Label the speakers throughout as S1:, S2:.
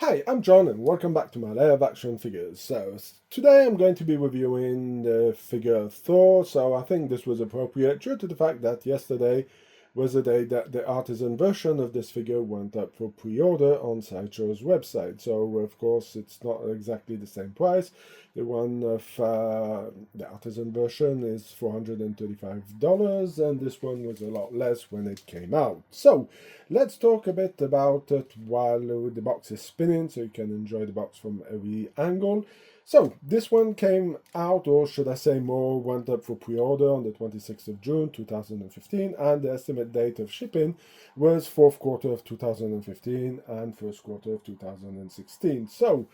S1: Hi, I'm John and welcome back to my Lair of Action Figures. Today I'm going to be reviewing the figure Thor, so I think this was appropriate due to the fact that yesterday was the day that the Artisan version of this figure went up for pre-order on Sideshow's website. So of course it's not exactly the same price. The one of the Artisan version is $435 and this one was a lot less when it came out. So let's talk a bit about it while the box is spinning so you can enjoy the box from every angle. So this one came out, or should I say more, went up for pre-order on the 26th of June 2015, and the estimate date of shipping was fourth quarter of 2015 and first quarter of 2016. So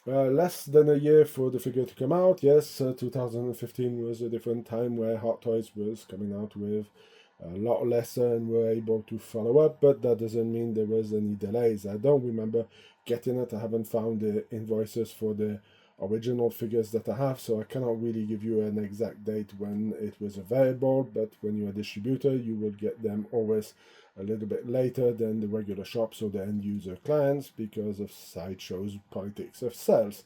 S1: less than a year for the figure to come out. Yes, 2015 was a different time where Hot Toys was coming out with a lot lesser and were able to follow up, but that doesn't mean there was any delays. I don't remember getting it. I haven't found the invoices for the original figures that I have, so I cannot really give you an exact date when it was available, but when you're a distributor you will get them always a little bit later than the regular shops or the end user clients because of Sideshow's politics of sales.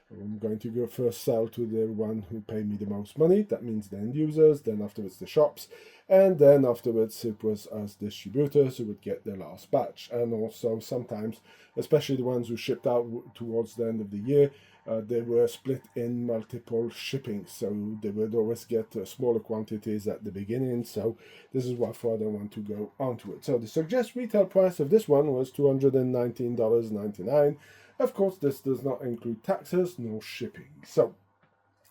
S1: I'm going to go first sell to the one who pay me the most money. That means the end users, then afterwards the shops, and then afterwards it was us distributors who would get the last batch. And also sometimes, especially the ones who shipped out towards the end of the year, they were split in multiple shippings, so they would always get smaller quantities at the beginning. So this is why I don't want to go onto it. So the suggested retail price of this one was $219.99. Of course, this does not include taxes nor shipping. So,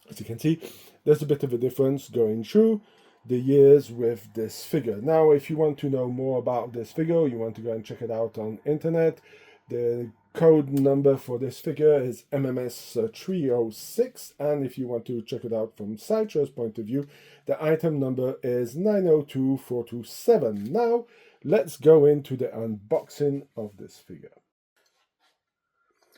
S1: as you can see, there's a bit of a difference going through the years with this figure. Now, if you want to know more about this figure, you want to go and check it out on internet. The code number for this figure is MMS 306, and if you want to check it out from Sideshow's point of view, the item number is 902427. Now, let's go into the unboxing of this figure.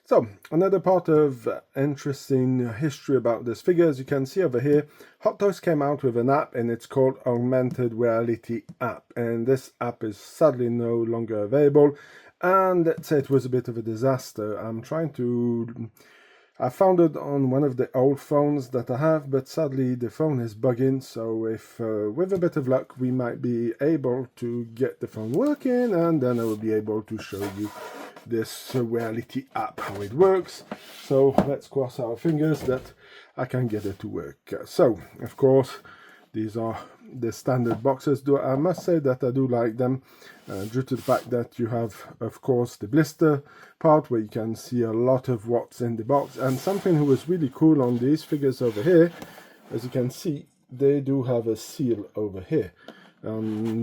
S1: So, another part of interesting history about this figure, as you can see over here, Hot Toys came out with an app and it's called Augmented Reality app. And this app is sadly no longer available. And let's say it was a bit of a disaster. I found it on one of the old phones that I have, but sadly the phone is bugging. So if with a bit of luck, we might be able to get the phone working, and then I will be able to show you this reality app, how it works. So let's cross our fingers that I can get it to work. So of course these are the standard boxes. I must say that I do like them due to the fact that you have, of course, the blister part where you can see a lot of what's in the box. And something that was really cool on these figures over here, as you can see, they do have a seal over here.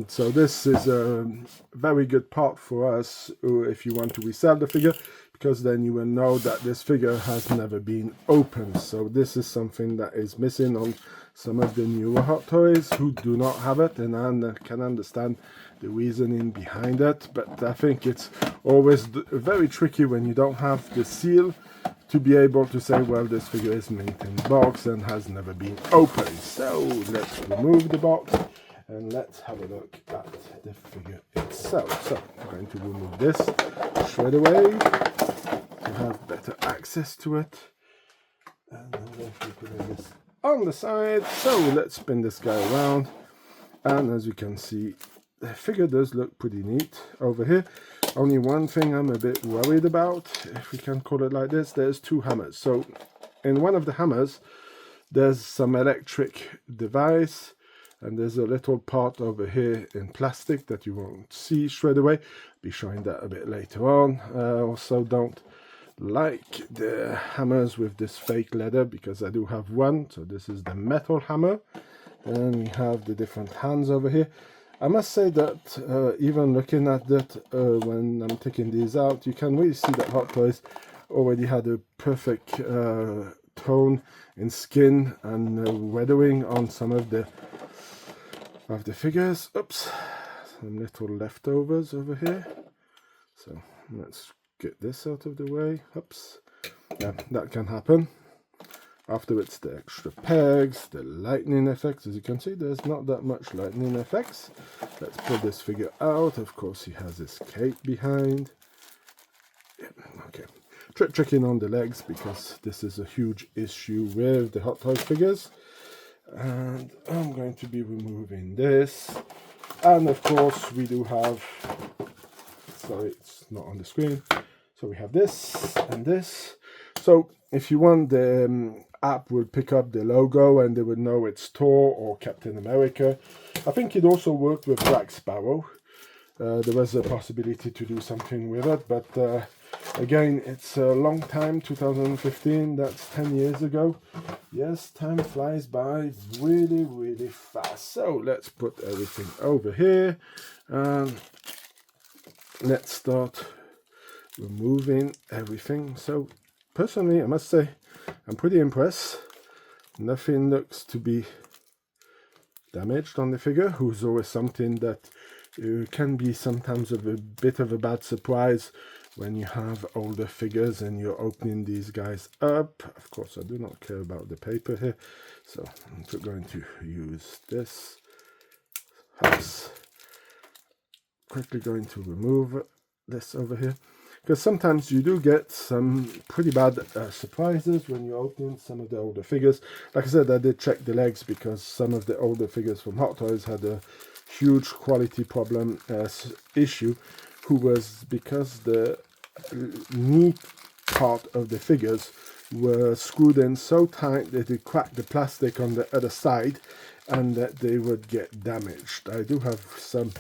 S1: So this is a very good part for us if you want to resell the figure, because then you will know that this figure has never been opened. So this is something that is missing on some of the newer Hot Toys who do not have it, and I can understand the reasoning behind it, but I think it's always very tricky when you don't have the seal to be able to say, well, this figure is mint in the box and has never been opened. So let's remove the box and let's have a look at the figure itself. So I'm going to remove this straight away to have better access to it. And I'm going to put this on the side. So let's spin this guy around. And as you can see, the figure does look pretty neat over here. Only one thing I'm a bit worried about, if we can call it like this, there's two hammers. So in one of the hammers, there's some electric device, and there's a little part over here in plastic that you won't see straight away. I'll be showing that a bit later on. I also don't like the hammers with this fake leather because I do have one. So this is the metal hammer, and we have the different hands over here. I must say that even looking at that when I'm taking these out, you can really see that Hot Toys already had a perfect tone in skin and weathering on some of the figures. Oops, some little leftovers over here. So let's get this out of the way. Oops, yeah, that can happen. Afterwards, the extra pegs, the lightning effects. As you can see, there's not that much lightning effects. Let's pull this figure out. Of course, he has his cape behind. Okay, checking on the legs, because this is a huge issue with the Hot Toys figures. And I'm going to be removing this, and of course we do have, sorry it's not on the screen, so we have this and this. So if you want, the app will pick up the logo and they would know it's Thor or Captain America. I think it also worked with Black Sparrow. There was a possibility to do something with it, but again, it's a long time, 2015, that's 10 years ago. Yes, time flies by really, really fast. So let's put everything over here and let's start removing everything. So personally, I must say, I'm pretty impressed. Nothing looks to be damaged on the figure, who's always something that can be sometimes a bit of a bad surprise when you have older figures and you're opening these guys up. Of course, I do not care about the paper here, so I'm going to use this. Perhaps quickly going to remove this over here, because sometimes you do get some pretty bad surprises when you're opening some of the older figures. Like I said, I did check the legs, because some of the older figures from Hot Toys had a huge quality problem issue, who was because the knee part of the figures were screwed in so tight that it cracked the plastic on the other side and that they would get damaged. I do have some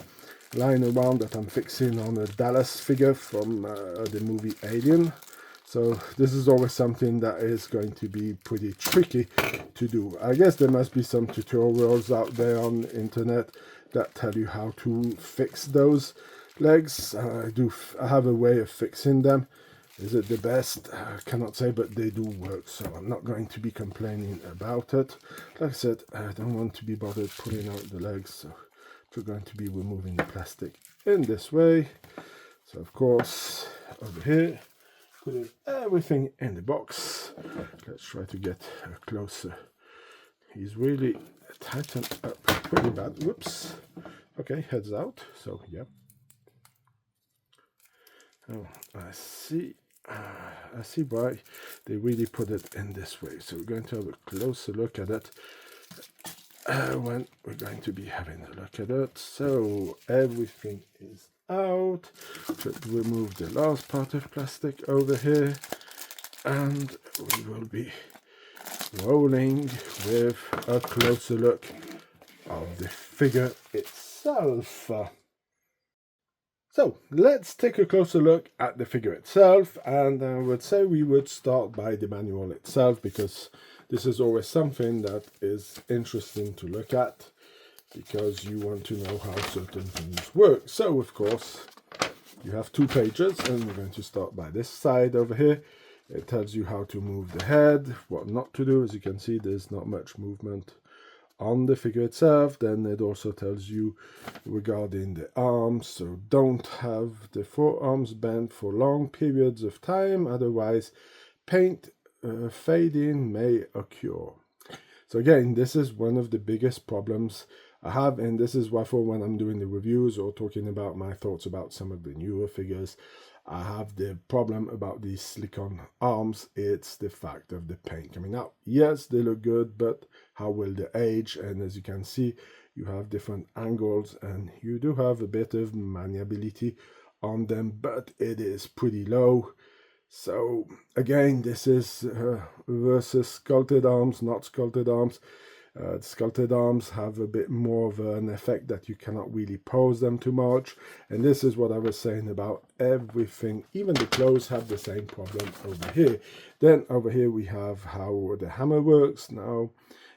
S1: lying around that I'm fixing on a Dallas figure from the movie Alien. So this is always something that is going to be pretty tricky to do. I guess there must be some tutorials out there on the internet that tell you how to fix those legs. I have a way of fixing them. Is it the best? I cannot say, but they do work, so I'm not going to be complaining about it. Like I said, I don't want to be bothered pulling out the legs, so we're going to be removing the plastic in this way. So of course, over here, putting everything in the box. Let's try to get closer. He's really tightened up pretty bad. Whoops. Okay, heads out. So yeah. Oh, I see why they really put it in this way. So we're going to have a closer look at it when we're going to be having a look at it. So everything is out. Should remove the last part of plastic over here, and we will be rolling with a closer look of the figure itself. So let's take a closer look at the figure itself, and I would say we would start by the manual itself, because this is always something that is interesting to look at, because you want to know how certain things work. So of course you have 2 pages, and we're going to start by this side over here. It tells you how to move the head, what not to do. As you can see, there's not much movement on the figure itself. Then it also tells you regarding the arms, so don't have the forearms bent for long periods of time, otherwise paint fading may occur. So again, this is one of the biggest problems I have, and this is why for when I'm doing the reviews or talking about my thoughts about some of the newer figures, I have the problem about these silicone arms. It's the fact of the paint coming out. Yes, they look good, but how will they age? And as you can see, you have different angles, and you do have a bit of maniability on them, but it is pretty low. So again, this is versus sculpted arms, not sculpted arms. Sculpted arms have a bit more of an effect that you cannot really pose them too much, and this is what I was saying about everything. Even the clothes have the same problem over here. Then over here we have how the hammer works. Now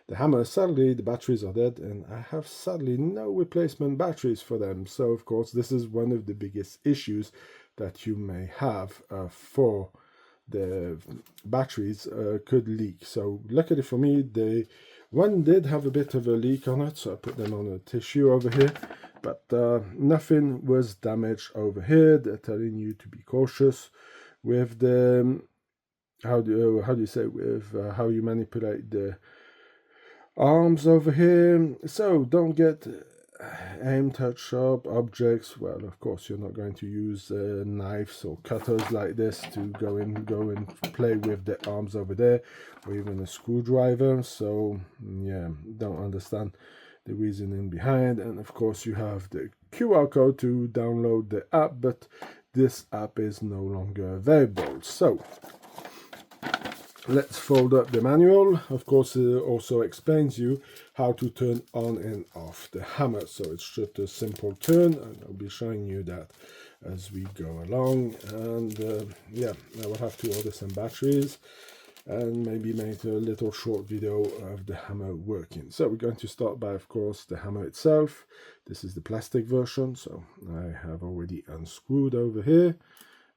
S1: the hammer, sadly the batteries are dead, and I have sadly no replacement batteries for them. So of course this is one of the biggest issues that you may have for the batteries could leak. So luckily for me, one did have a bit of a leak on it, so I put them on a tissue over here, but nothing was damaged over here. They're telling you to be cautious with the how do you say, with how you manipulate the arms over here. So don't get aim, touch sharp objects. Well, of course, you're not going to use knives or cutters like this to go and play with the arms over there, or even a screwdriver. So yeah, don't understand the reasoning behind. And of course, you have the QR code to download the app, but this app is no longer available. So let's fold up the manual. Of course, it also explains you how to turn on and off the hammer. So it's just a simple turn, and I'll be showing you that as we go along. And yeah, I will have to order some batteries and maybe make a little short video of the hammer working. So we're going to start by, of course, the hammer itself. This is the plastic version, so I have already unscrewed over here,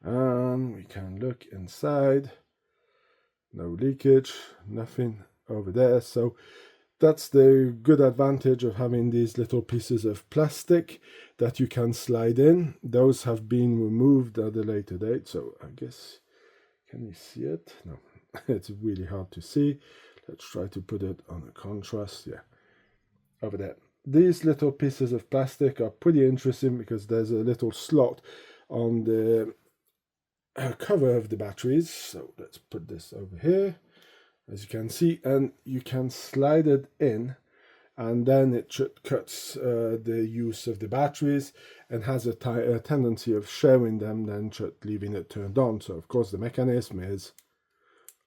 S1: and we can look inside. No leakage, nothing over there. So that's the good advantage of having these little pieces of plastic that you can slide in. Those have been removed at a later date, so I guess, can you see it? No, it's really hard to see. Let's try to put it on a contrast. Yeah, over there. These little pieces of plastic are pretty interesting because there's a little slot on the cover of the batteries. So let's put this over here, as you can see, and you can slide it in, and then it cuts the use of the batteries and has a tendency of sharing them, then leaving it turned on. So of course the mechanism is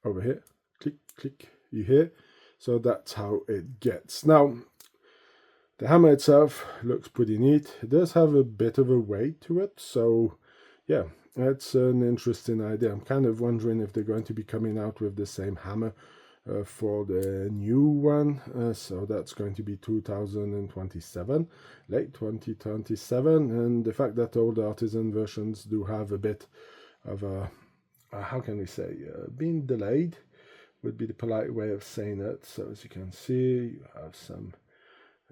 S1: over here, click click, you hear. So that's how it gets. Now the hammer itself looks pretty neat. It does have a bit of a weight to it, so yeah, that's an interesting idea. I'm kind of wondering if they're going to be coming out with the same hammer for the new one. So that's going to be 2027, late 2027. And the fact that all the Artisan versions do have a bit of a, how can we say, being delayed would be the polite way of saying it. So as you can see, you have some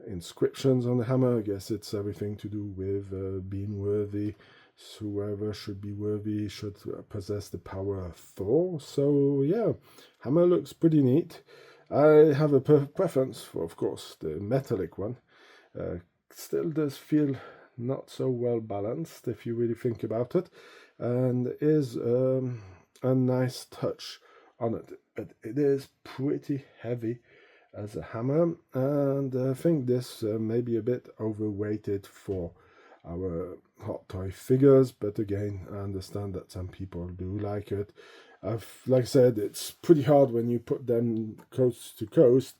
S1: inscriptions on the hammer. I guess it's everything to do with being worthy. So whoever should be worthy should possess the power of Thor. So yeah, hammer looks pretty neat. I have a preference for, of course, the metallic one. Still does feel not so well balanced if you really think about it, and is a nice touch on it, but it is pretty heavy as a hammer, and I think this may be a bit overweighted for our Hot Toy figures, but again, I understand that some people do like it. Like I said, it's pretty hard when you put them coast to coast.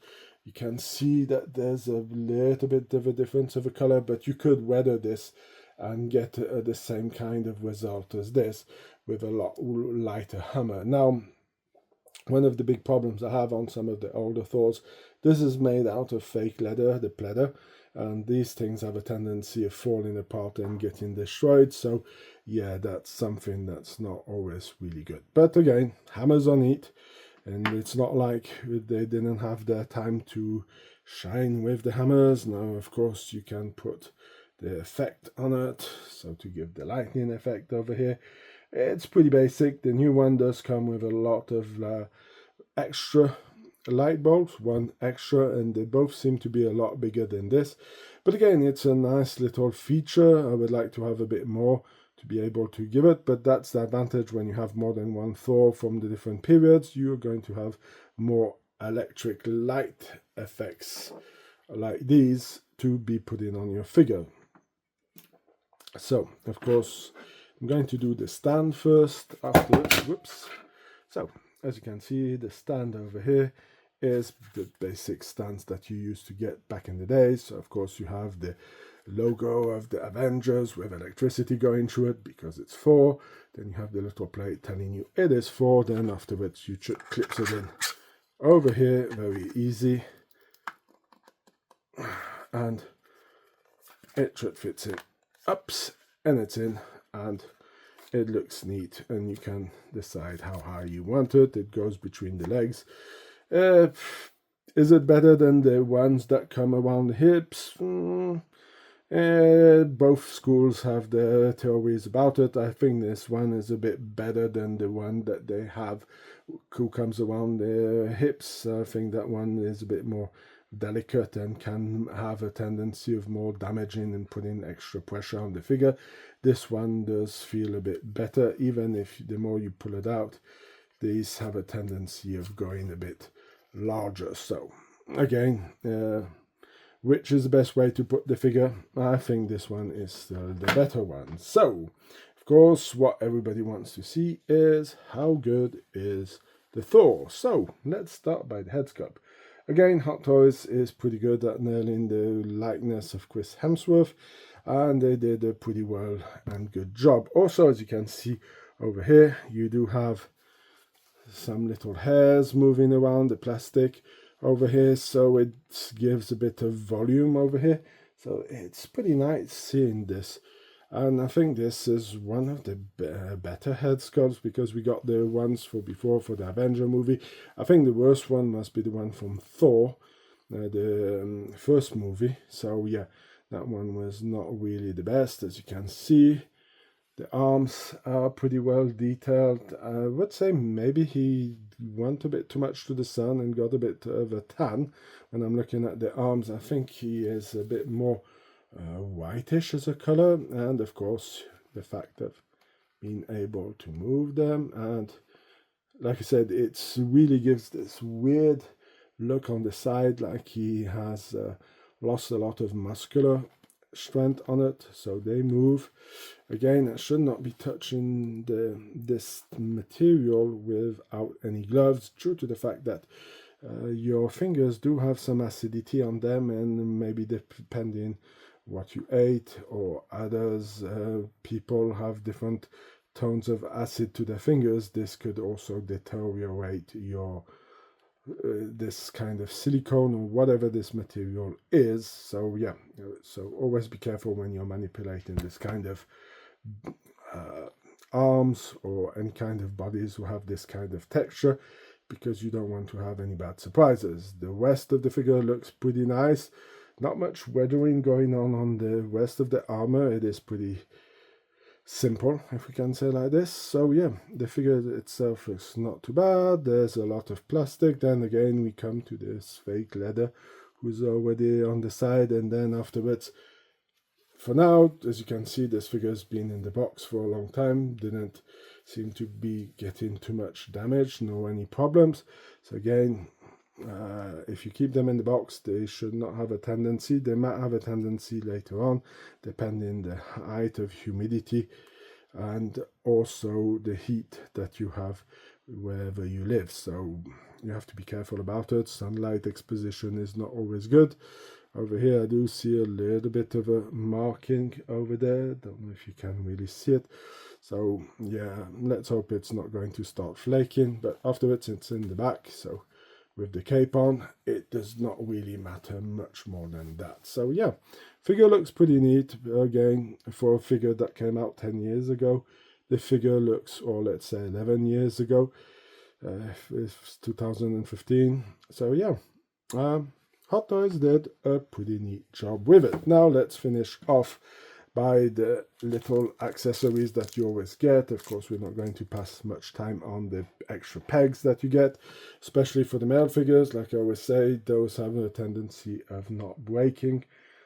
S1: You can see that there's a little bit of a difference of a color, but you could weather this and get the same kind of result as this with a lot lighter hammer. Now, one of the big problems I have on some of the older Thors, this is made out of fake leather, the pleather, and these things have a tendency of falling apart and getting destroyed. So yeah, that's something that's not always really good. But again, hammers are neat, and it's not like they didn't have their time to shine with the hammers. Now, of course, you can put the effect on it, so to give the lightning effect over here. It's pretty basic. The new one does come with a lot of extra light bulbs, one extra, and they both seem to be a lot bigger than this. But again, it's a nice little feature. I would like to have a bit more to be able to give it, but that's the advantage when you have more than one Thor from the different periods. You're going to have more electric light effects like these to be put in on your figure. So, of course, I'm going to do the stand first afterwards. Whoops. So, as you can see, the stand over here is the basic stands that you used to get back in the days. So, of course, you have the logo of the Avengers with electricity going through it because it's Thor. Then you have the little plate telling you it is Thor. Then afterwards, you should clip it in over here. Very easy. And it should fit in. Ups, and it's in, and it looks neat, and you can decide how high you want it. It goes between the legs. Is it better than the ones that come around the hips? Both schools have their theories about it. I think this one is a bit better than the one that they have who comes around the hips. I think that one is a bit more delicate and can have a tendency of more damaging and putting extra pressure on the figure. This one does feel a bit better, even if the more you pull it out, these have a tendency of going a bit larger. So again, which is the best way to put the figure? I think this one is the better one. So of course, what everybody wants to see is how good is the Thor. So let's start by the head sculpt. Again, Hot Toys is pretty good at nailing the likeness of Chris Hemsworth, and they did a pretty well and good job. Also, as you can see over here, you do have some little hairs moving around the plastic over here, so it gives a bit of volume over here. So it's pretty nice seeing this. And I think this is one of the better head sculpts, because we got the ones for before for the Avenger movie. I think the worst one must be the one from Thor, the first movie. So yeah, that one was not really the best. As you can see, the arms are pretty well detailed. I would say maybe he went a bit too much to the sun and got a bit of a tan. When I'm looking at the arms, I think he is a bit more whitish as a color, and of course the fact of being able to move them, and like I said, it's really gives this weird look on the side, like he has lost a lot of muscular strength on it, so they move. Again, I should not be touching this material without any gloves, due to the fact that your fingers do have some acidity on them, and maybe depending what you ate or others, people have different tones of acid to their fingers. This could also deteriorate your this kind of silicone or whatever this material is. So yeah, so always be careful when you're manipulating this kind of arms or any kind of bodies who have this kind of texture, because you don't want to have any bad surprises. The rest of the figure looks pretty nice. Not much weathering going on the rest of the armor. It is pretty simple, if we can say like this. So yeah, the figure itself is not too bad. There's a lot of plastic. Then again, we come to this fake leather who's already on the side, and then afterwards, for now, as you can see, this figure's been in the box for a long time, didn't seem to be getting too much damage, no any problems. So again, if you keep them in the box, they should not have a tendency. They might have a tendency later on, depending the height of humidity and also the heat that you have wherever you live. So you have to be careful about it. Sunlight exposition is not always good. Over here I do see a little bit of a marking over there. Don't know if you can really see it. So yeah, let's hope it's not going to start flaking, but afterwards it's in the back, so with the cape on, it does not really matter much more than that. So yeah, figure looks pretty neat. Again, for a figure that came out 10 years ago, the figure looks, or let's say 11 years ago, it's 2015. So yeah, Hot Toys did a pretty neat job with it. Now let's finish off by the little accessories that you always get. Of course, we're not going to pass much time on the extra pegs that you get, especially for the male figures. Like I always say, those have a tendency of not breaking.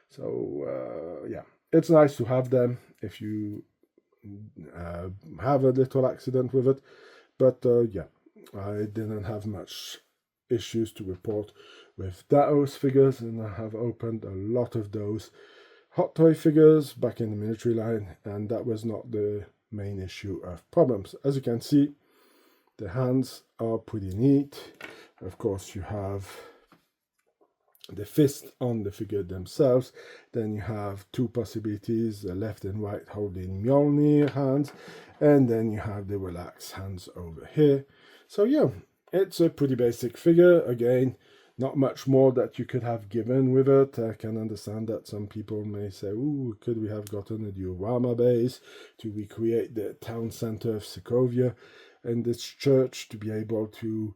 S1: So yeah, it's nice to have them if you have a little accident with it. But yeah, I didn't have much issues to report with those figures, and I have opened a lot of those Hot Toy figures back in the military line, and that was not the main issue of problems. As you can see, the hands are pretty neat. Of course, you have the fist on the figure themselves. Then you have two possibilities, the left and right holding Mjolnir hands, and then you have the relaxed hands over here. So yeah, it's a pretty basic figure. Again, not much more that you could have given with it. I can understand that some people may say, ooh, could we have gotten a diorama base to recreate the town center of Sokovia and this church to be able to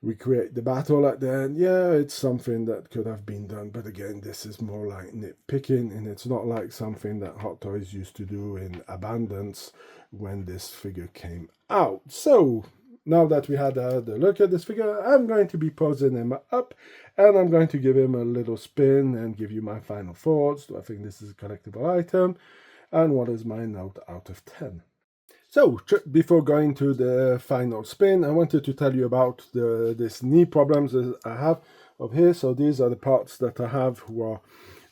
S1: recreate the battle at the end? Yeah, it's something that could have been done, but again, this is more like nitpicking, and it's not like something that Hot Toys used to do in abundance when this figure came out. So now that we had a look at this figure, I'm going to be posing him up, and I'm going to give him a little spin and give you my final thoughts. Do I think this is a collectible item? And what is my note out of 10? So, before going to the final spin, I wanted to tell you about this knee problems that I have over here. So these are the parts that I have who are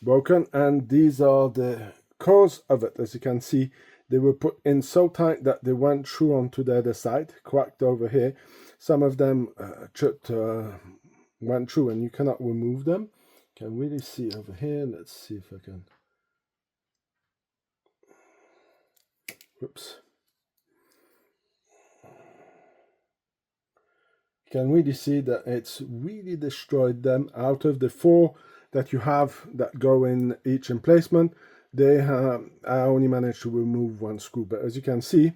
S1: broken, and these are the cause of it. As you can see, they were put in so tight that they went through onto the other side, cracked over here. Some of them went through, and you cannot remove them. You can really see over here. Let's see if I can. Whoops. You can really see that it's really destroyed them. Out of the 4 that you have that go in each emplacement, I only managed to remove 1 screw, but as you can see,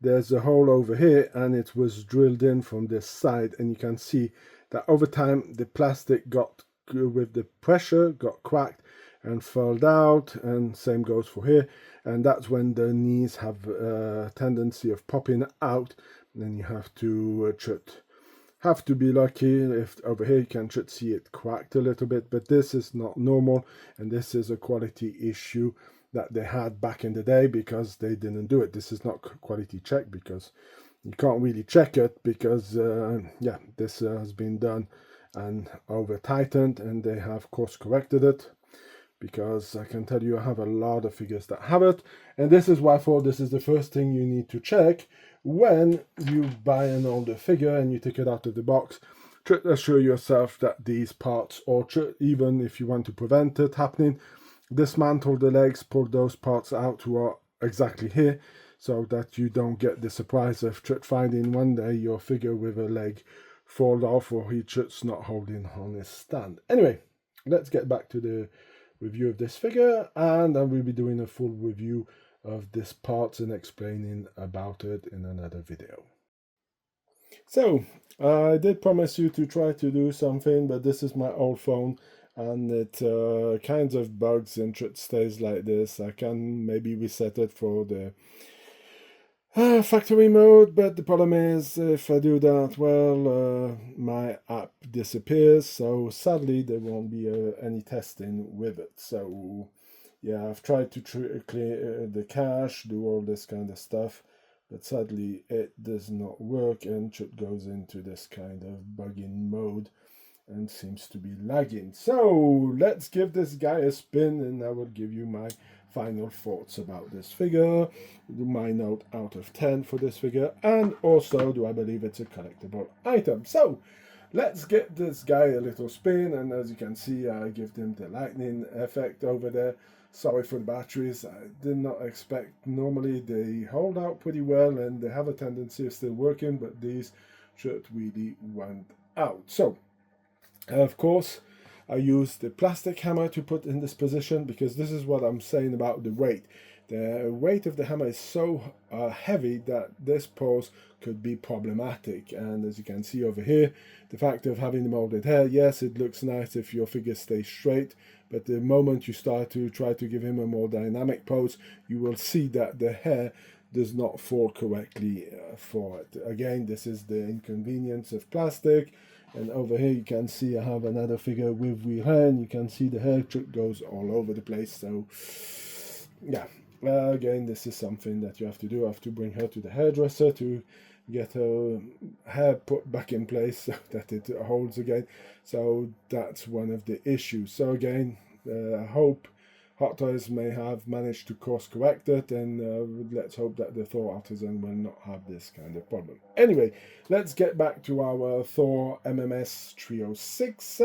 S1: there's a hole over here, and it was drilled in from this side, and you can see that over time the plastic got, with the pressure, got cracked and fell out, and same goes for here, and that's when the knees have a tendency of popping out, and then you have to be lucky. If over here you can see it cracked a little bit, but this is not normal, and this is a quality issue that they had back in the day because they didn't do it. This is not quality check because you can't really check it because yeah, this has been done and over tightened, and they have course corrected it, because I can tell you I have a lot of figures that have it, and this is why I thought this is the first thing you need to check when you buy an older figure and you take it out of the box. Try to assure yourself that these parts, or even if you want to prevent it happening, dismantle the legs, pull those parts out who are exactly here, so that you don't get the surprise of finding one day your figure with a leg fall off, or he just not holding on his stand. Anyway, let's get back to the review of this figure, and I will be doing a full review of this parts and explaining about it in another video. So I did promise you to try to do something, but this is my old phone, and it kind of bugs and it stays like this. I can maybe reset it for the factory mode, but the problem is if I do that, well, my app disappears, so sadly there won't be any testing with it. So yeah, I've tried to clear the cache, do all this kind of stuff, but sadly it does not work, and it goes into this kind of bugging mode and seems to be lagging. So let's give this guy a spin, and I will give you my final thoughts about this figure, my note out of 10 for this figure, and also do I believe it's a collectible item. So let's get this guy a little spin, and as you can see, I give him the lightning effect over there. Sorry for the batteries, I did not expect. Normally they hold out pretty well and they have a tendency of still working, but these should really went out. So of course, I used the plastic hammer to put in this position, because this is what I'm saying about the weight. The weight of the hammer is so heavy that this pose could be problematic. And as you can see over here, the fact of having the molded hair, yes, it looks nice if your figure stays straight, but the moment you start to try to give him a more dynamic pose, you will see that the hair does not fall correctly for it. Again, this is the inconvenience of plastic. And over here you can see I have another figure with real hair, and you can see the hair goes all over the place. So yeah, again, this is something that you have to do. I have to bring her to the hairdresser to get her hair put back in place so that it holds again. So that's one of the issues. So again, I hope Hot Toys may have managed to course correct it, and let's hope that the Thor Artisan will not have this kind of problem. Anyway, let's get back to our Thor MMS 306.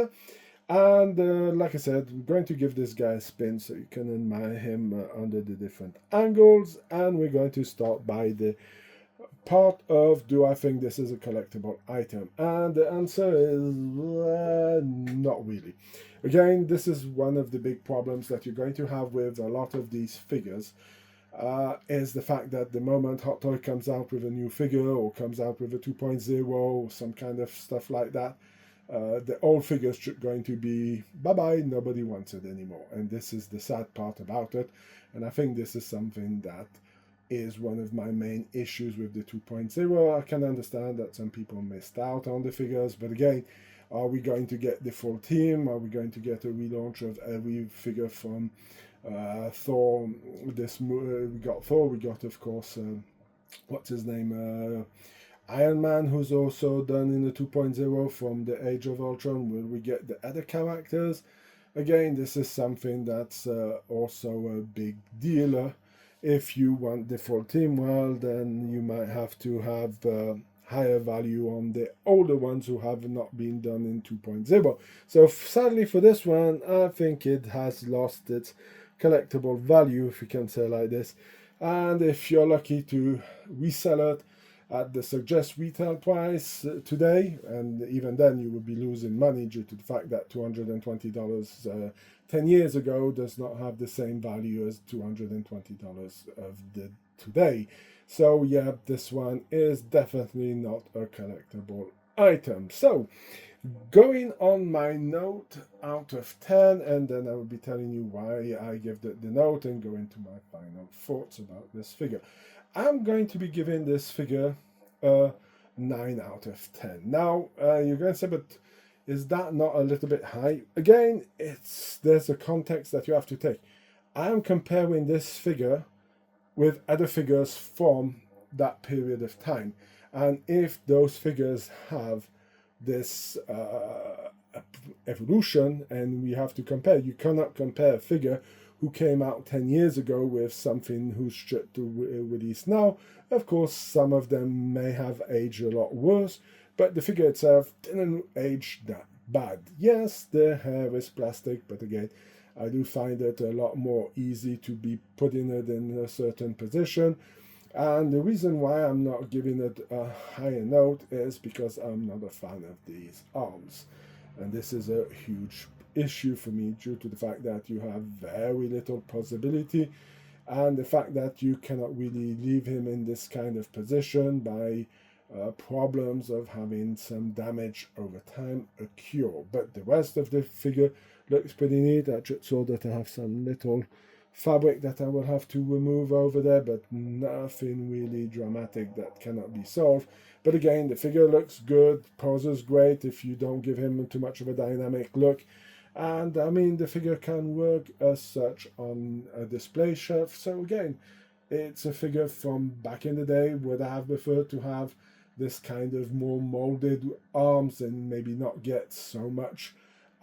S1: And like I said, I'm going to give this guy a spin so you can admire him under the different angles. And we're going to start by the part of, do I think this is a collectible item? And the answer is not really. Again, this is one of the big problems that you're going to have with a lot of these figures, is the fact that the moment Hot Toy comes out with a new figure, or comes out with a 2.0 or some kind of stuff like that, the old figures are going to be bye-bye, nobody wants it anymore. And this is the sad part about it. And I think this is something that is one of my main issues with the 2.0. I can understand that some people missed out on the figures, but again, are we going to get the full team? Are we going to get a relaunch of every figure from Thor? We got Thor, we got, of course, what's his name? Iron Man, who's also done in the 2.0 from the Age of Ultron. Will we get the other characters? Again, this is something that's also a big deal. If you want the full team, well, then you might have to have higher value on the older ones who have not been done in 2.0. So sadly for this one, I think it has lost its collectible value, if you can say like this. And if you're lucky to resell it at the suggest retail price today, and even then you would be losing money due to the fact that $220 10 years ago does not have the same value as $220 of the today. So yeah, this one is definitely not a collectible item. So going on my note out of 10, and then I will be telling you why I give the note and go into my final thoughts about this figure. I'm going to be giving this figure a 9 out of 10. Now, you're going to say, but is that not a little bit high? Again, there's a context that you have to take. I'm comparing this figure with other figures from that period of time. And if those figures have this evolution, and we have to compare, you cannot compare a figure who came out 10 years ago with something who's just released now. Of course, some of them may have aged a lot worse, but the figure itself didn't age that bad. Yes, the hair is plastic, but again, I do find it a lot more easy to be putting it in a certain position. And the reason why I'm not giving it a higher note is because I'm not a fan of these arms. And this is a huge issue for me due to the fact that you have very little possibility, and the fact that you cannot really leave him in this kind of position by problems of having some damage over time occur. But the rest of the figure looks pretty neat. I just saw that I have some little fabric that I will have to remove over there, but nothing really dramatic that cannot be solved. But again, the figure looks good, poses great if you don't give him too much of a dynamic look. And I mean, the figure can work as such on a display shelf. So again, it's a figure from back in the day. Would I have preferred to have this kind of more molded arms and maybe not get so much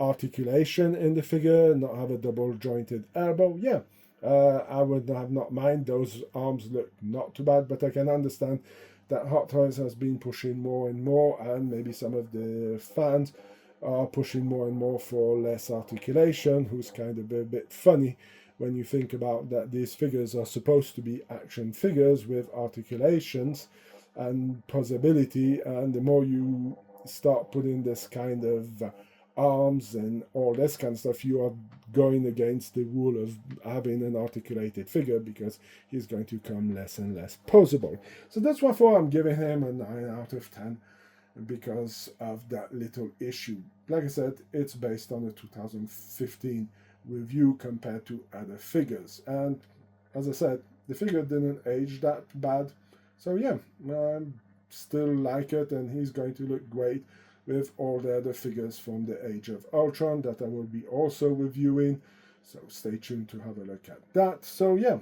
S1: articulation in the figure, not have a double jointed elbow? Yeah, I would have not mind. Those arms look not too bad, but I can understand that Hot Toys has been pushing more and more, and maybe some of the fans are pushing more and more for less articulation, who's kind of a bit funny when you think about that these figures are supposed to be action figures with articulations and posability, and the more you start putting this kind of arms and all this kind of stuff, you are going against the rule of having an articulated figure, because he's going to become less and less posable. So that's why I'm giving him a 9 out of 10. Because of that little issue. Like I said, it's based on a 2015 review compared to other figures. And as I said, the figure didn't age that bad. So yeah, I still like it, and he's going to look great with all the other figures from the Age of Ultron that I will be also reviewing. So stay tuned to have a look at that. So yeah,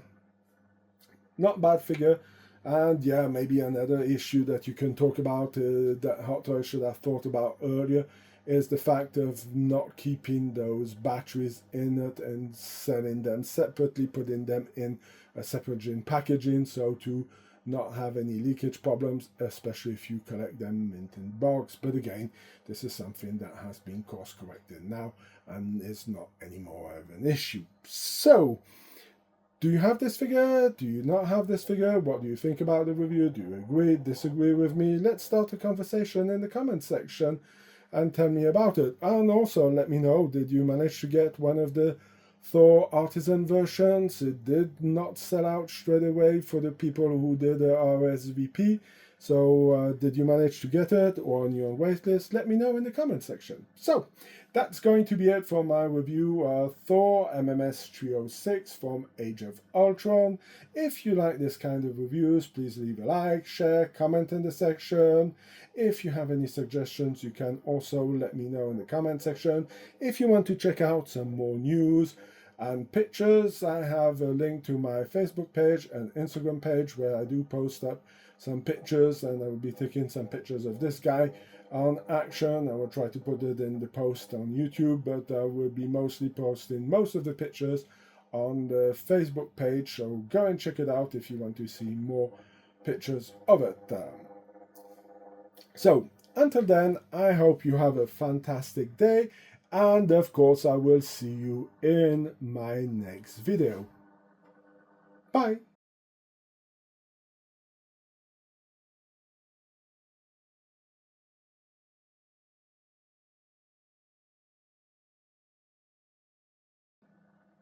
S1: not bad figure. And yeah, maybe another issue that you can talk about that Hot Toys should have thought about earlier is the fact of not keeping those batteries in it and selling them separately, putting them in a separate packaging, so to not have any leakage problems, especially if you collect them in bulks. But again, this is something that has been course corrected now and is not anymore of an issue. So, do you have this figure? Do you not have this figure? What do you think about the review? Do you agree, disagree with me? Let's start a conversation in the comment section and tell me about it. And also let me know, did you manage to get one of the Thor Artisan versions? It did not sell out straight away for the people who did the RSVP. So did you manage to get it or on your waitlist? Let me know in the comment section. So that's going to be it for my review of Thor MMS 306 from Age of Ultron. If you like this kind of reviews, please leave a like, share, comment in the section. If you have any suggestions, you can also let me know in the comment section. If you want to check out some more news and pictures, I have a link to my Facebook page and Instagram page where I do post up some pictures, and I will be taking some pictures of this guy on action. I will try to put it in the post on YouTube, but I will be mostly posting most of the pictures on the Facebook page, so go and check it out if you want to see more pictures of it. So until then, I hope you have a fantastic day, and of course I will see you in my next video. Bye!